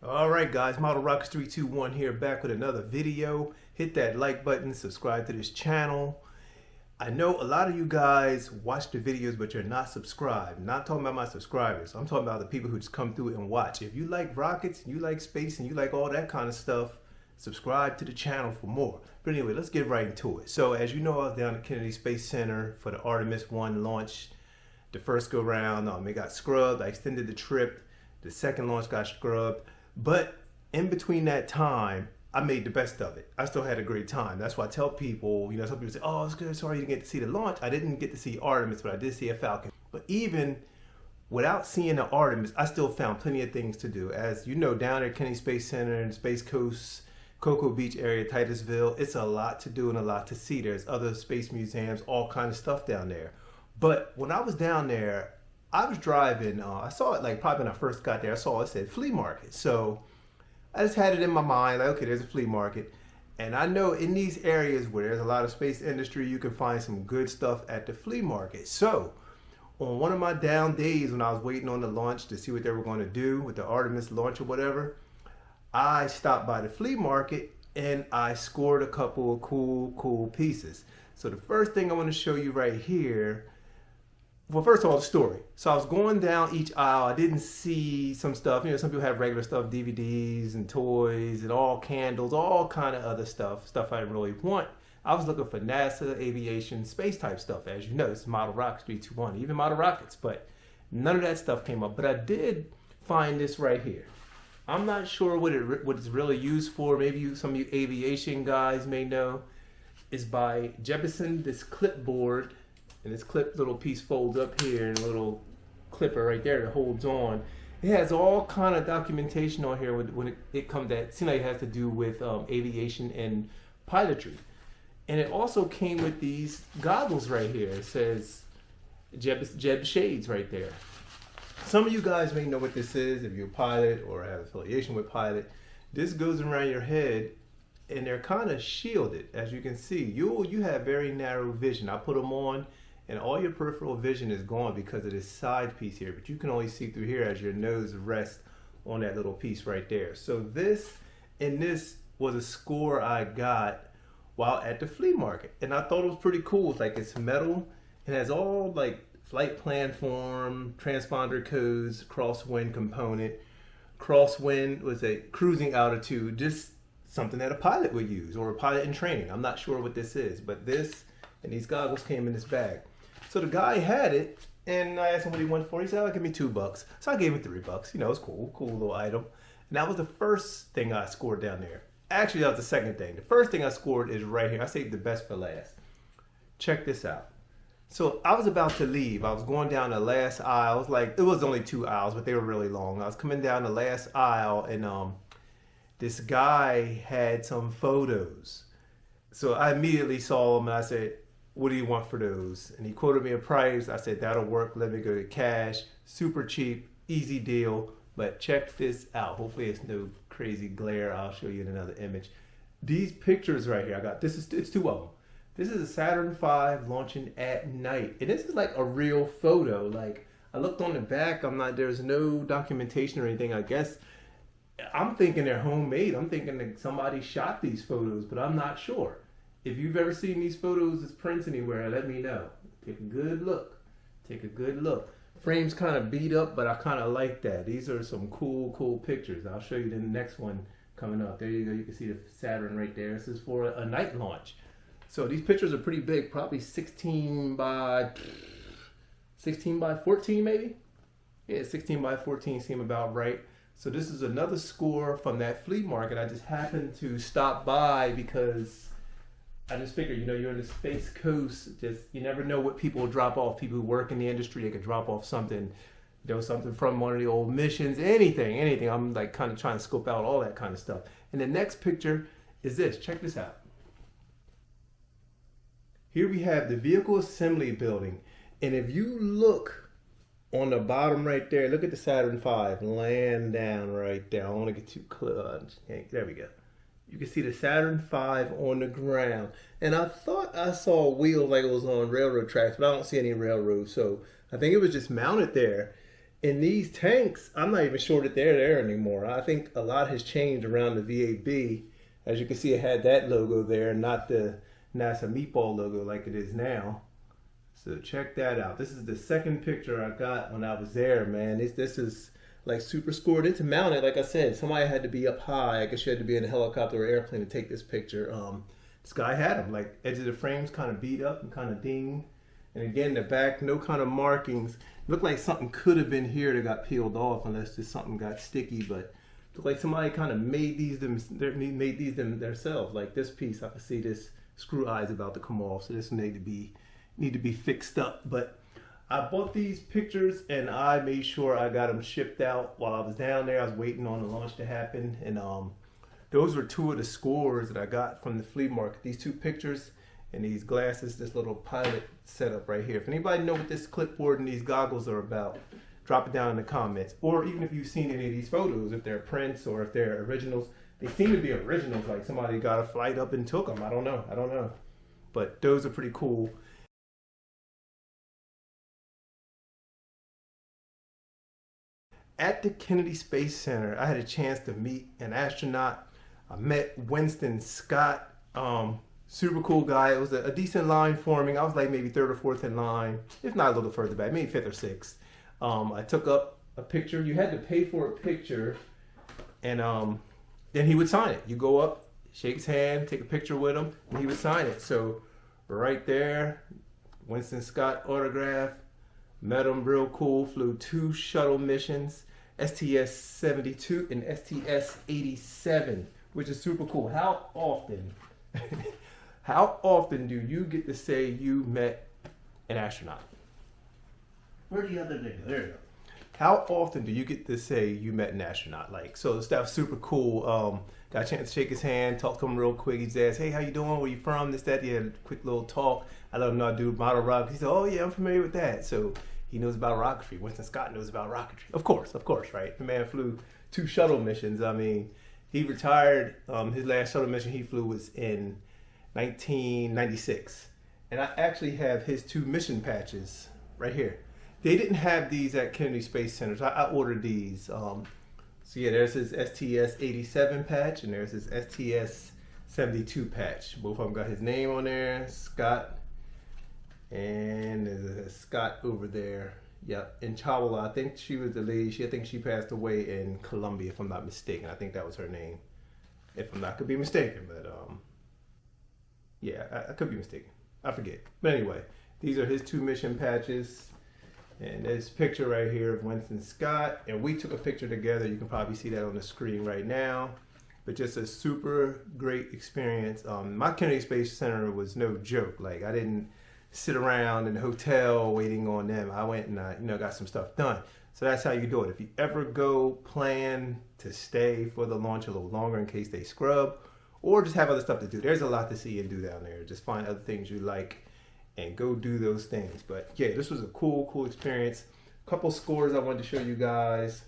All right, guys, Model Rockets 321 here, back with another video. Hit that like button, subscribe to this channel. I know a lot of you guys watch the videos, but you're not subscribed. I'm not talking about my subscribers. I'm talking about the people who just come through and watch. If you like rockets, you like space, and you like all that kind of stuff, subscribe to the channel for more. But anyway, let's get right into it. So as you know, I was down at Kennedy Space Center for the Artemis 1 launch. The first go round, it got scrubbed. I extended the trip. The second launch got scrubbed. But in between that time, I made the best of it. I still had a great time. That's why I tell people, some people say, oh, it's good, sorry you didn't get to see the launch. I didn't get to see Artemis, but I did see a Falcon. But even without seeing the Artemis, I still found plenty of things to do. As you know, down at Kennedy Space Center and Space Coast, Cocoa Beach area, Titusville, it's a lot to do and a lot to see. There's other space museums, all kind of stuff down there. But when I was down there, I was driving, I saw it probably when I first got there, I saw it said Flea Market. So I just had it in my mind, okay, there's a flea market. And I know in these areas where there's a lot of space industry, you can find some good stuff at the flea market. So on one of my down days when I was waiting on the launch to see what they were going to do with the Artemis launch or whatever, I stopped by the flea market and I scored a couple of cool pieces. So the first thing I want to show you right here, well, first of all, the story. So I was going down each aisle. I didn't see some stuff. Some people have regular stuff, DVDs and toys and all candles, all kind of other stuff I didn't really want. I was looking for NASA, aviation, space type stuff. As you know, this is Model Rockets 321, even Model Rockets, but none of that stuff came up. But I did find this right here. I'm not sure what it's really used for. Maybe some of you aviation guys may know. It's by Jeppesen, this clipboard. And this little piece folds up here and a little clipper right there that holds on. It has all kind of documentation on here when it comes that seems like it has to do with aviation and pilotry. And it also came with these goggles right here. It says Jeb Shades right there. Some of you guys may know what this is if you're a pilot or have affiliation with pilot. This goes around your head and they're kind of shielded. As you can see, you have very narrow vision. I put them on and all your peripheral vision is gone because of this side piece here, but you can only see through here as your nose rests on that little piece right there. So this was a score I got while at the flea market, and I thought it was pretty cool. It's metal. It has all flight plan form, transponder codes, crosswind component. Crosswind was a cruising altitude, just something that a pilot would use or a pilot in training. I'm not sure what this is, but this and these goggles came in this bag. So the guy had it, and I asked him what he wanted for it. He said, "Oh, give me $2." So I gave him $3. It's cool little item. And that was the first thing I scored down there. Actually, that was the second thing. The first thing I scored is right here. I saved the best for last. Check this out. So I was about to leave. I was going down the last aisle. It was only 2 aisles, but they were really long. I was coming down the last aisle, and this guy had some photos. So I immediately saw him, and I said, "What do you want for those?" And he quoted me a price. I said, "That'll work. Let me go get cash. Super cheap, easy deal." But check this out. Hopefully it's no crazy glare. I'll show you in another image. These pictures right here, it's 2 of them. This is a Saturn V launching at night. And this is a real photo. I looked on the back. There's no documentation or anything. I guess I'm thinking they're homemade. I'm thinking that somebody shot these photos, but I'm not sure. If you've ever seen these photos as prints anywhere, let me know. Take a good look. Frame's kind of beat up, but I kind of like that. These are some cool pictures. I'll show you the next one coming up. There you go. You can see the Saturn right there. This is for a night launch. So these pictures are pretty big, probably 16 by 14 maybe? Yeah, 16 by 14 seem about right. So this is another score from that flea market. I just happened to stop by because I just figured, you're in the Space Coast, you never know what people will drop off. People who work in the industry, they could drop off something, something from one of the old missions, anything. I'm kind of trying to scope out all that kind of stuff. And the next picture is this. Check this out. Here we have the vehicle assembly building. And if you look on the bottom right there, look at the Saturn V laying down right there. I don't want to get too close. There we go. You can see the Saturn V on the ground. And I thought I saw wheels it was on railroad tracks, but I don't see any railroads. So I think it was just mounted there. in these tanks, I'm not even sure that they're there anymore. I think a lot has changed around the VAB. As you can see, it had that logo there, not the NASA meatball logo like it is now. So check that out. This is the second picture I got when I was there, man. This is like super scored. It's mounted, like I said. Somebody had to be up high. I guess you had to be in a helicopter or airplane to take this picture. This guy had them, like edge of the frames kind of beat up and kind of dinged. And again, the back, no kind of markings. Looked like something could have been here that got peeled off, unless just something got sticky. But looked like somebody kind of made these themselves. Like this piece, I can see this screw eye is about to come off, so this need to be fixed up. But I bought these pictures and I made sure I got them shipped out while I was down there. I was waiting on the launch to happen, and those were two of the scores that I got from the flea market. These two pictures. And these glasses, this little pilot setup right here. If anybody know what this clipboard and these goggles are about, drop it down in the comments. Or even if you've seen any of these photos, if they're prints or if they're originals. They seem to be originals, like somebody got a flight up and took them. I don't know. But those are pretty cool. At the Kennedy Space Center, I had a chance to meet an astronaut. I met Winston Scott. Super cool guy. It was a decent line forming. I was like maybe third or fourth in line, if not a little further back, maybe fifth or sixth. I took up a picture. You had to pay for a picture, and then he would sign it. You go up, shake his hand, take a picture with him, and he would sign it. So right there, Winston Scott autograph. Met him, real cool. Flew 2 shuttle missions, STS-72 and STS-87, which is super cool. How often do you get to say you met an astronaut? Where the other nigga? There you go. How often do you get to say you met an astronaut? Like, so the stuff's super cool. Got a chance to shake his hand, talk to him real quick. He asked, hey, how you doing? Where you from? This, that. He had a quick little talk. I let him know I do model rocket. He said, oh yeah, I'm familiar with that. So he knows about rocketry. Winston Scott knows about rocketry. Of course, right? The man flew 2 shuttle missions. I mean, he retired. His last shuttle mission he flew was in 1996, and I actually have his 2 mission patches right here. They didn't have these at Kennedy Space Center, so I ordered these. So yeah, there's his STS-87 patch and there's his STS-72 patch. Both of them got his name on there, Scott, and there's a Scott over there. Yep, in Chawala. I think she was the lady. I think she passed away in Colombia, if I'm not mistaken. I think that was her name. If I'm not, could be mistaken, but yeah, I could be mistaken. I forget. But anyway, these are his 2 mission patches. And this picture right here of Winston Scott. And we took a picture together. You can probably see that on the screen right now. But just a super great experience. My Kennedy Space Center was no joke. Like, I didn't sit around in a hotel waiting on them. I went and I, got some stuff done. So that's how you do it. If you ever go, plan to stay for the launch a little longer in case they scrub. Or just have other stuff to do. There's a lot to see and do down there. Just find other things you like and go do those things. But yeah, this was a cool experience. A couple scores I wanted to show you guys.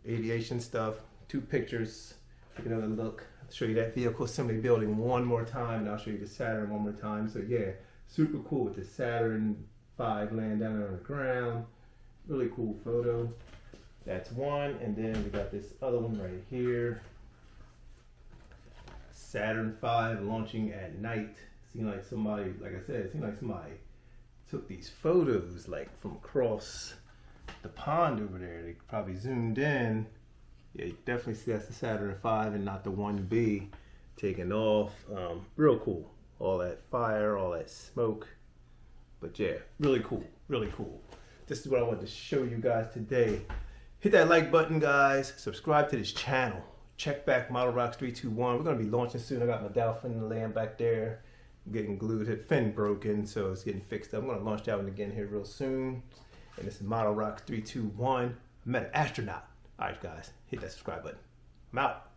Aviation stuff. 2 pictures. Take another look. I'll show you that vehicle assembly building one more time, and I'll show you the Saturn one more time. So yeah, super cool with the Saturn V laying down on the ground. Really cool photo. That's one, and then we got this other one right here. Saturn V launching at night. Seemed like somebody, like I said, it seemed like somebody took these photos like from across the pond over there. They probably zoomed in. Yeah, you definitely see that's the Saturn V and not the 1B taking off. Real cool. All that fire, all that smoke. But yeah, really cool. This is what I wanted to show you guys today. Hit that like button, guys. Subscribe to this channel. Check back Model Rocks 321. We're going to be launching soon. I got my Dolphin laying back there. I'm getting glued. His fin broken, so it's getting fixed up. I'm going to launch that one again here real soon. And this is Model Rocks 321. I met an astronaut. All right, guys. Hit that subscribe button. I'm out.